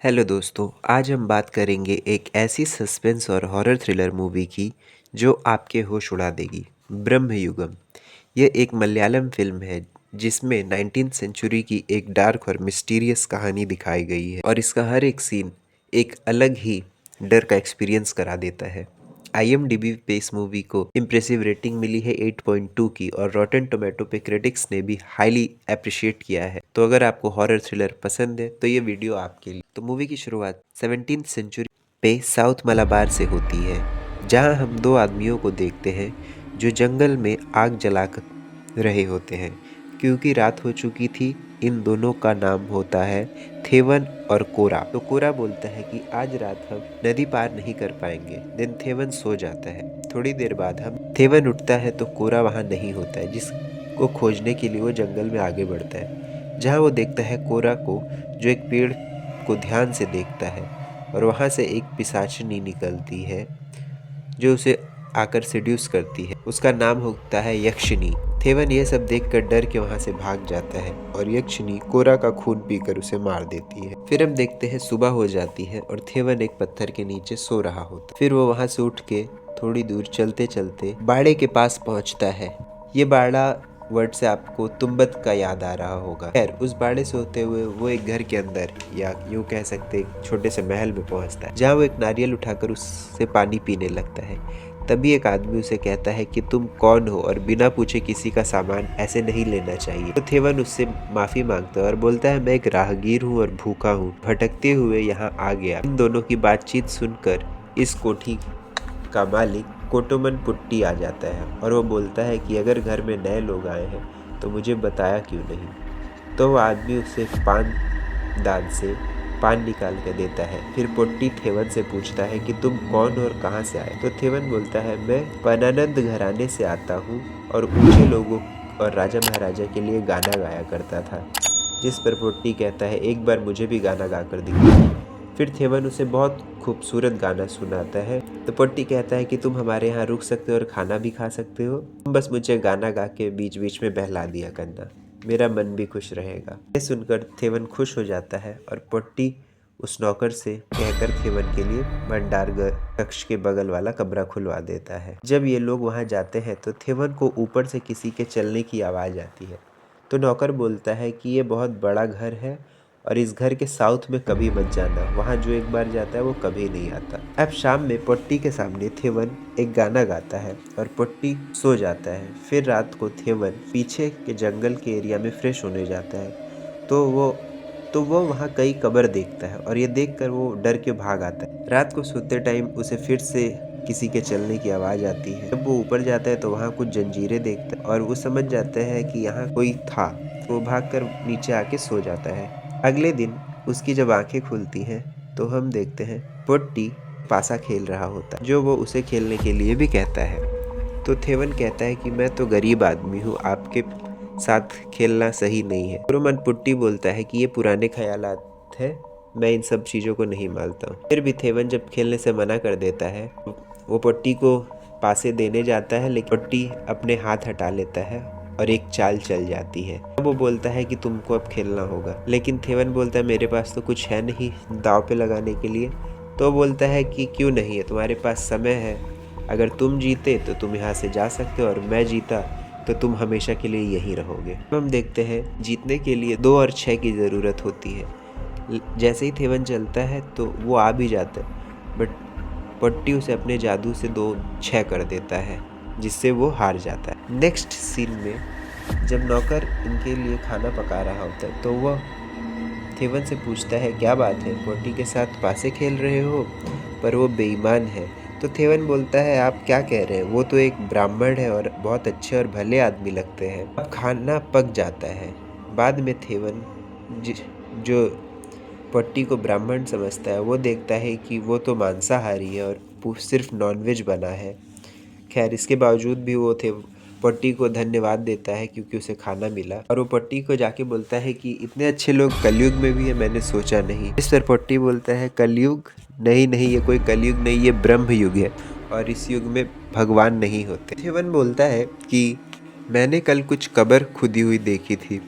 Hello दोस्तों, आज हम बात करेंगे एक ऐसी सस्पेंस और हॉरर थ्रिलर मूवी की जो आपके होश उड़ा देगी। ब्रह्मयुगम। यह एक मलयालम फिल्म है जिसमें 19th सेंचुरी की एक डार्क और मिस्टीरियस कहानी दिखाई गई है और इसका हर एक सीन एक अलग ही डर का एक्सपीरियंस करा देता है। IMDb पे इस मूवी को इम्प्रेसिव रेटिंग मिली है 8.2 की और रॉटन टोमेटो पे क्रिटिक्स ने भी हाईली अप्रिशिएट किया है। तो अगर आपको हॉरर थ्रिलर पसंद है तो ये वीडियो आपके लिए। तो मूवी की शुरुआत 17th सेंचुरी पे साउथ मलाबार से होती है, जहां हम दो आदमियों को देखते हैं जो जंगल में आग जला रहे होते हैं। क्योंकि रात हो चुकी थी, इन दोनों का नाम होता है थेवन और कोरा। तो कोरा बोलता है कि आज रात हम नदी पार नहीं कर पाएंगे। देन थेवन सो जाता है। थोड़ी देर बाद हम थेवन उठता है तो कोरा वहाँ नहीं होता है, जिसको खोजने के लिए वो जंगल में आगे बढ़ता है, जहाँ वो देखता है कोरा को, जो एक पेड़ को ध्यान से देखता है और वहाँ से एक पिशाचिनी निकलती है जो उसे आकर सेड्यूस करती है। उसका नाम होता है यक्षिनी। थेवन यह सब देखकर डर के वहां से भाग जाता है और यक्षिनी कोरा का खून पीकर उसे मार देती है। फिर हम देखते हैं सुबह हो जाती है और थेवन एक पत्थर के नीचे सो रहा होता है। फिर वो वहां से उठ के थोड़ी दूर चलते चलते बाड़े के पास पहुंचता है। ये बाड़ा वर्ड से आपको तुम्बत का याद आ रहा होगा। खैर, उस बाड़े से होते हुए वो एक घर के अंदर, या यूं कह सकते एक छोटे से महल में पहुंचता है, जहाँ वो एक नारियल उठाकर उससे पानी पीने लगता है। तभी एक आदमी उसे कहता है कि तुम कौन हो और बिना पूछे किसी का सामान ऐसे नहीं लेना चाहिए। तो थेवन उससे माफी मांगता है और बोलता है मैं एक राहगीर हूँ और भूखा हूँ, भटकते हुए यहाँ आ गया। इन दोनों की बातचीत सुनकर इस कोठी का मालिक कोटोमन पुट्टी आ जाता है और वो बोलता है कि अगर घर में नए लोग आए हैं तो मुझे बताया क्यों नहीं। तो वो आदमी उसे पान दान से पान निकाल कर देता है। फिर पोट्टी थेवन से पूछता है कि तुम कौन हो और कहाँ से आए। तो थेवन बोलता है मैं पनानंद घराने से आता हूँ और ऊंचे लोगों और राजा महाराजा के लिए गाना गाया करता था। जिस पर पोट्टी कहता है एक बार मुझे भी गाना गाकर दिखाओ। फिर थेवन उसे बहुत खूबसूरत गाना सुनाता है। तो पोट्टी कहता है कि तुम हमारे यहाँ रुक सकते हो और खाना भी खा सकते हो, तुम बस मुझे गाना गा के बीच बीच में बहला दिया करना, मेरा मन भी खुश रहेगा। ये सुनकर थेवन खुश हो जाता है और पोट्टी उस नौकर से कहकर थेवन के लिए भंडार कक्ष के बगल वाला कमरा खुलवा देता है। जब ये लोग वहाँ जाते हैं तो थेवन को ऊपर से किसी के चलने की आवाज़ आती है। तो नौकर बोलता है कि ये बहुत बड़ा घर है और इस घर के साउथ में कभी मत जाना, वहाँ जो एक बार जाता है वो कभी नहीं आता। अब शाम में पोट्टी के सामने थेवन एक गाना गाता है और पोट्टी सो जाता है। फिर रात को थेवन पीछे के जंगल के एरिया में फ्रेश होने जाता है। तो वो वहाँ कई कब्र देखता है और ये देखकर वो डर के भाग आता है। रात को सोते टाइम उसे फिर से किसी के चलने की आवाज़ आती है। जब वो ऊपर जाता है तो वहाँ कुछ जंजीरें देखता है और वो समझ जाता है कि यहाँ कोई था। वो भागकर नीचे आके सो जाता है। अगले दिन उसकी जब आंखें खुलती हैं तो हम देखते हैं पोट्टी पासा खेल रहा होता है, जो वो उसे खेलने के लिए भी कहता है। तो थेवन कहता है कि मैं तो गरीब आदमी हूँ, आपके साथ खेलना सही नहीं है। रोमन पुट्टी बोलता है कि ये पुराने ख्यालात है, मैं इन सब चीज़ों को नहीं मानता हूँ। फिर भी थेवन जब खेलने से मना कर देता है, वो पुट्टी को पासे देने जाता है, लेकिन पुट्टी अपने हाथ हटा लेता है और एक चाल चल जाती है। अब वो बोलता है कि तुमको अब खेलना होगा, लेकिन थेवन बोलता है मेरे पास तो कुछ है नहीं दाव पे लगाने के लिए। तो बोलता है कि क्यों नहीं है, तुम्हारे पास समय है, अगर तुम जीते तो तुम यहाँ से जा सकते हो और मैं जीता तो तुम हमेशा के लिए यहीं रहोगे। हम देखते हैं जीतने के लिए 2 और 6 की ज़रूरत होती है। जैसे ही थेवन चलता है तो वो आ भी जाता है, बट पट्टी उसे अपने जादू से 2-6 कर देता है, जिससे वो हार जाता है। नेक्स्ट सीन में जब नौकर इनके लिए खाना पका रहा होता है तो वह थेवन से पूछता है क्या बात है, पोट्टी के साथ पासे खेल रहे हो? पर वो बेईमान है। तो थेवन बोलता है आप क्या कह रहे हैं, वो तो एक ब्राह्मण है और बहुत अच्छे और भले आदमी लगते हैं। अब खाना पक जाता है। बाद में थेवन जो पोट्टी को ब्राह्मण समझता है वो देखता है कि वो तो मांसाहारी है और सिर्फ नॉनवेज बना है। खैर, इसके बावजूद भी वो पोट्टी को धन्यवाद देता है क्योंकि उसे खाना मिला, और वो पोट्टी को जाके बोलता है कि इतने अच्छे लोग कलयुग में भी है, मैंने सोचा नहीं। इस पर पोट्टी बोलता है कलयुग नहीं, ये कोई कलयुग नहीं, ये ब्रह्म युग है और इस युग में भगवान नहीं होते। थेवन बोलता है कि मैंने कल कुछ कब्र खुदी हुई देखी थी,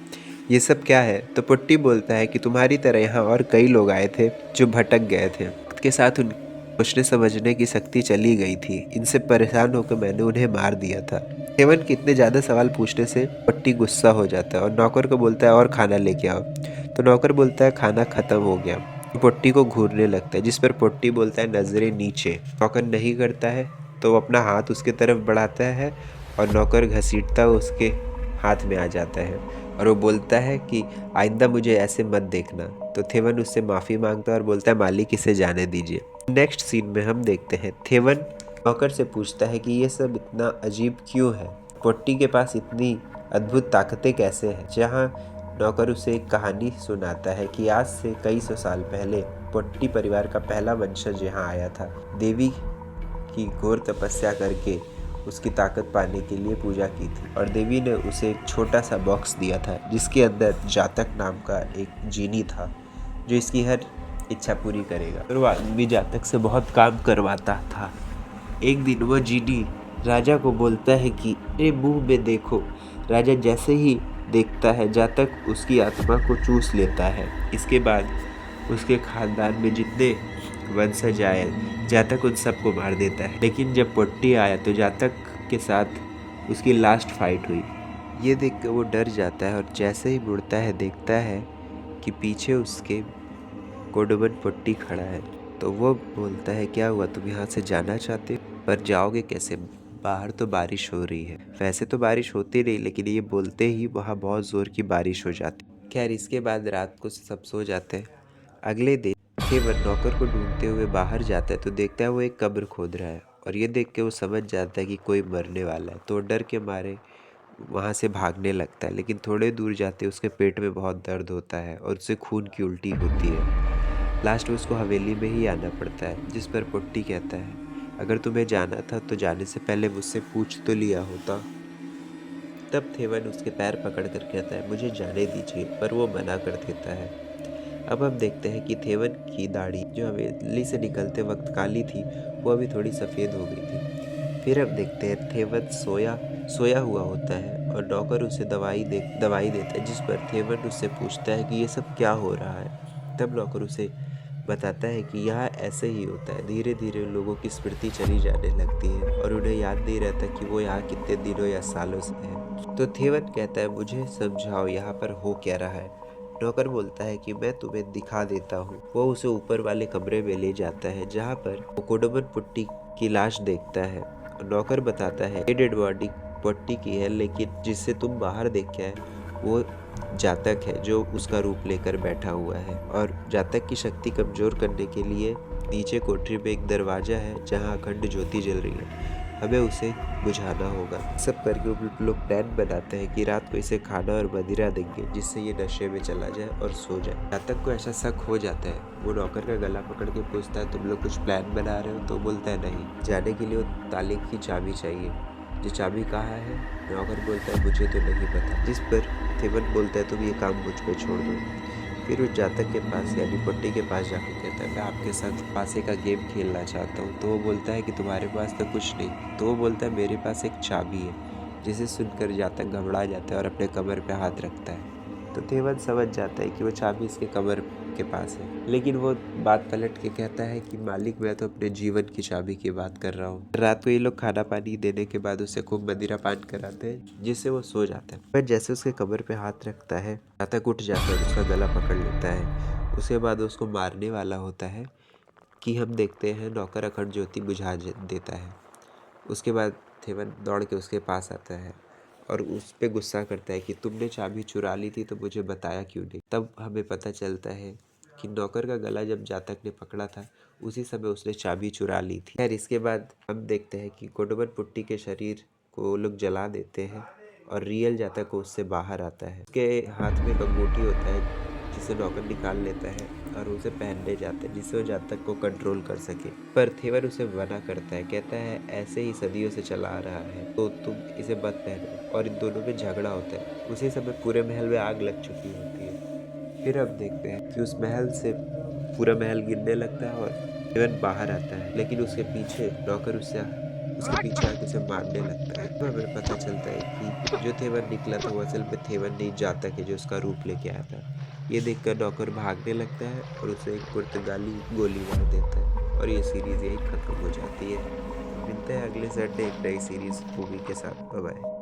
ये सब क्या है? तो पुट्टी बोलता है कि तुम्हारी तरह यहाँ और कई लोग आए थे जो भटक गए थे। वक्त के साथ उन सोचने समझने की शक्ति चली गई थी। इनसे परेशान होकर मैंने उन्हें मार दिया था। हेवन के इतने ज़्यादा सवाल पूछने से पुट्टी गुस्सा हो जाता है और नौकर को बोलता है और खाना लेके आओ। तो नौकर बोलता है खाना खत्म हो गया। पुट्टी को घूरने लगता है, जिस पर पुट्टी बोलता है नजरें नीचे। नौकर नहीं करता है तो वो अपना हाथ उसके तरफ बढ़ाता है और नौकर घसीटता हुआ उसके हाथ में आ जाता है और वो बोलता है कि आइंदा मुझे ऐसे मत देखना। तो थेवन उससे माफ़ी मांगता है और बोलता है मालिक इसे जाने दीजिए। नेक्स्ट सीन में हम देखते हैं थेवन नौकर से पूछता है कि ये सब इतना अजीब क्यों है, पोट्टी के पास इतनी अद्भुत ताकतें कैसे हैं। जहाँ नौकर उसे एक कहानी सुनाता है कि आज से कई सौ साल पहले पोट्टी परिवार का पहला वंशज यहाँ आया था। देवी की घोर तपस्या करके उसकी ताकत पाने के लिए पूजा की थी और देवी ने उसे एक छोटा सा बॉक्स दिया था जिसके अंदर जातक नाम का एक जीनी था जो इसकी हर इच्छा पूरी करेगा। और वो आदमी जातक से बहुत काम करवाता था। एक दिन वो जीनी राजा को बोलता है कि अरे मुंह में देखो। राजा जैसे ही देखता है जातक उसकी आत्मा को चूस लेता है। इसके बाद उसके खानदान में जितने वंशज आए जातक उन सबको मार देता है। लेकिन जब पोट्टी आया तो जातक के साथ उसकी लास्ट फाइट हुई। ये देख कर वो डर जाता है और जैसे ही मुड़ता है देखता है कि पीछे उसके कोडोमन पोट्टी खड़ा है। तो वो बोलता है क्या हुआ, तुम यहाँ से जाना चाहते हो, पर जाओगे कैसे, बाहर तो बारिश हो रही है। वैसे तो बारिश होती नहीं, लेकिन ये बोलते ही वहाँ बहुत ज़ोर की बारिश हो जाती। खैर इसके बाद रात को सब सो जाते हैं। अगले दिन केवल नौकर को ढूंढते हुए बाहर जाता है तो देखता है वो एक कब्र खोद रहा है और ये देख के वो समझ जाता है कि कोई मरने वाला है। तो डर के मारे वहाँ से भागने लगता है, लेकिन थोड़े दूर जाते उसके पेट में बहुत दर्द होता है और उससे खून की उल्टी होती है। लास्ट में उसको हवेली में ही आना पड़ता है, जिस पर पुट्टी कहता है अगर तुम्हें जाना था तो जाने से पहले मुझसे पूछ तो लिया होता। तब थेवन उसके पैर पकड़ कर कहता है मुझे जाने दीजिए, पर वो मना कर देता है। अब हम देखते हैं कि थेवन की दाढ़ी जो हवेली से निकलते वक्त काली थी वो अभी थोड़ी सफ़ेद हो गई थी। फिर हम देखते हैं थेवन सोया हुआ होता है और नौकर उसे दवाई देता है, जिस पर थेवन उससे पूछता है कि ये सब क्या हो रहा है। तब नौकर उसे बताता है कि यहाँ ऐसे ही होता है, धीरे धीरे लोगों की स्मृति चली जाने लगती है और उन्हें याद नहीं रहता कि वो यहाँ कितने दिनों या सालों से है। तो थेवन कहता है मुझे समझाओ यहाँ पर हो क्या रहा है। नौकर बोलता है कि मैं तुम्हें दिखा देता हूँ। वो उसे ऊपर वाले कमरे में ले जाता है जहाँ पर वो कोडोमन पुट्टी की लाश देखता है। नौकर बताता है ये डेड बॉडी पुट्टी की है, लेकिन जिससे तुम बाहर देख के आए वो जातक है जो उसका रूप लेकर बैठा हुआ है। और जातक की शक्ति कमजोर करने के लिए नीचे कोठरी में एक दरवाजा है जहाँ अखंड ज्योति जल रही है, हमें उसे बुझाना होगा। सब करके वो लोग प्लान बनाते हैं कि रात को इसे खाना और मदिरा देंगे जिससे ये नशे में चला जाए और सो जाए। जातक को ऐसा शक हो जाता है, वो नौकर का गला पकड़ के पूछता है तुम लोग कुछ प्लान बना रहे हो। तो बोलता है नहीं, जाने के लिए वो ताले की चाबी चाहिए। जो चाबी कहाँ है, नौकर बोलता है मुझे तो नहीं पता। जिस पर थेवन बोलता है तुम ये काम मुझ पे छोड़ दो। फिर उस जातक के पास यानी पुट्टी के पास जाकर कहता है मैं आपके साथ पासे का गेम खेलना चाहता हूँ। तो वो बोलता है कि तुम्हारे पास तो कुछ नहीं। तो वो बोलता है मेरे पास एक चाबी है। जिसे सुनकर जातक घबरा जाता है और अपने कमर पे हाथ रखता है। तो थेवन समझ जाता है कि वो चाबी इसके कमर के पास है, लेकिन वो बात पलट के कहता है कि मालिक मैं तो अपने जीवन की चाबी की बात कर रहा हूँ। रात को ये लोग खाना पानी देने के बाद उसे खूब मदिरा पान कराते हैं जिससे वो सो जाता है। पर जैसे उसके कमर पे हाथ रखता है जातक उठ जाता है और उसका गला पकड़ लेता है। उसके बाद उसको मारने वाला होता है कि हम देखते हैं नौकर अखंड ज्योति बुझा देता है। उसके बाद थेवन दौड़ के उसके पास आता है और उस पर गुस्सा करता है कि तुमने चाबी चुरा ली थी तो मुझे बताया क्यों नहीं। तब हमें पता चलता है कि नौकर का गला जब जातक ने पकड़ा था उसी समय उसने चाबी चुरा ली थी। खैर इसके बाद हम देखते हैं कि कोडोमन पुट्टी के शरीर को लोग जला देते हैं और रियल जातक उससे बाहर आता है। उसके हाथ में एक अंगूठी होता है जिसे नौकर निकाल लेता है और उसे पहनने जाता है जिससे वो जातक को कंट्रोल कर सके। पर थेवन उसे मना करता है, कहता है ऐसे ही सदियों से चला आ रहा है तो तुम इसे मत पहनो। और इन दोनों में झगड़ा होता है। उसी समय पूरे महल में आग लग चुकी होती है। फिर अब देखते हैं कि उस महल से पूरा महल गिरने लगता है और थेवन बाहर आता है, लेकिन उसके पीछे नौकर उसके पीछे आके उसे मारने लगता है। तब हमें पता चलता है कि जो थेवन निकला था वो असल में थेवन नहीं, जातक है जो उसका रूप लेके आया था। ये देखकर नौकर भागने लगता है और उसे एक पुर्तगाली गोली मार देता है और ये सीरीज़ यहीं ख़त्म हो जाती है। मिलते हैं अगले संडे एक नई सीरीज़ मूवी के साथ। Bye bye.